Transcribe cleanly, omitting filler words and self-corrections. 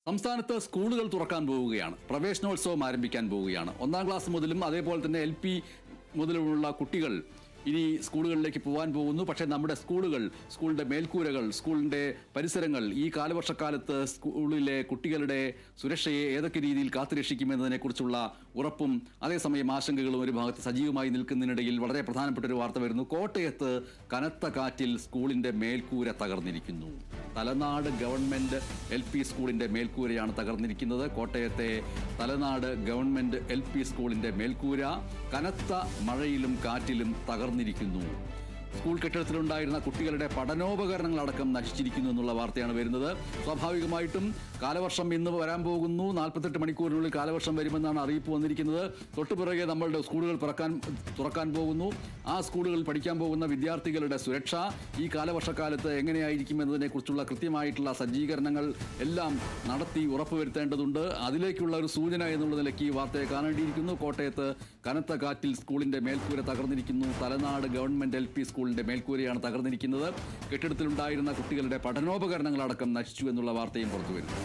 സംസ്ഥാനത്ത് സ്കൂളുകൾ തുറക്കാൻ പോവുകയാണ്. പ്രവേശനോത്സവം ആരംഭിക്കാൻ പോവുകയാണ്. 1-ാം ക്ലാസ് മുതലും അതേപോലെ തന്നെ LP മുതലുമുള്ള കുട്ടികൾ ഇനി സ്കൂളുകളിലേക്ക് പോകാൻ പോകുന്നു. പക്ഷേ നമ്മുടെ സ്കൂളിൻ്റെ മേൽക്കൂരകൾ, സ്കൂളിൻ്റെ പരിസരങ്ങൾ ഈ കാലവർഷക്കാലത്ത് സ്കൂളിലെ കുട്ടികളുടെ സുരക്ഷയെ ഏതൊക്കെ രീതിയിൽ കാത്തുരക്ഷിക്കുമെന്നതിനെക്കുറിച്ചുള്ള ഉറപ്പും അതേസമയം ആശങ്കകളും ഒരു ഭാഗത്ത് സജീവമായി നിൽക്കുന്നതിനിടയിൽ വളരെ പ്രധാനപ്പെട്ട ഒരു വാർത്ത വരുന്നു. കോട്ടയത്ത് കനത്ത കാറ്റിൽ സ്കൂളിൻ്റെ മേൽക്കൂര തകർന്നിരിക്കുന്നു. തലനാട് ഗവൺമെൻറ് LP സ്കൂളിൻ്റെ മേൽക്കൂരയാണ് തകർന്നിരിക്കുന്നത്. കോട്ടയത്തെ തലനാട് ഗവൺമെൻറ് LP സ്കൂളിൻ്റെ മേൽക്കൂര കനത്ത മഴയിലും കാറ്റിലും തകർന്നിരിക്കുന്നു. സ്കൂൾ കെട്ടിടത്തിലുണ്ടായിരുന്ന കുട്ടികളുടെ പഠനോപകരണങ്ങളടക്കം നശിച്ചിരിക്കുന്നു എന്നുള്ള വാർത്തയാണ് വരുന്നത്. സ്വാഭാവികമായിട്ടും കാലവർഷം ഇന്ന് വരാൻ പോകുന്നു. 48 മണിക്കൂറിനുള്ളിൽ കാലവർഷം വരുമെന്നാണ് അറിയിപ്പ് വന്നിരിക്കുന്നത്. തൊട്ടുപിറകെ നമ്മളുടെ സ്കൂളുകൾ തുറക്കാൻ പോകുന്നു. ആ സ്കൂളുകളിൽ പഠിക്കാൻ പോകുന്ന വിദ്യാർത്ഥികളുടെ സുരക്ഷ ഈ കാലവർഷക്കാലത്ത് എങ്ങനെയായിരിക്കും എന്നതിനെക്കുറിച്ചുള്ള കൃത്യമായിട്ടുള്ള സജ്ജീകരണങ്ങൾ എല്ലാം നടത്തി ഉറപ്പുവരുത്തേണ്ടതുണ്ട്. അതിലേക്കുള്ള ഒരു സൂചന എന്നുള്ള നിലയ്ക്ക് ഈ വാർത്തയെ കാണേണ്ടിയിരിക്കുന്നു. കോട്ടയത്ത് കനത്ത കാറ്റിൽ സ്കൂളിൻ്റെ മേൽക്കൂര തകർന്നിരിക്കുന്നു. തലനാട് ഗവൺമെൻറ് LP സ്കൂളിൻ്റെ മേൽക്കൂരയാണ് തകർന്നിരിക്കുന്നത്. കെട്ടിടത്തിലുണ്ടായിരുന്ന കുട്ടികളുടെ പഠനോപകരണങ്ങളടക്കം നശിച്ചു എന്നുള്ള വാർത്തയും പുറത്തുവരുന്നു.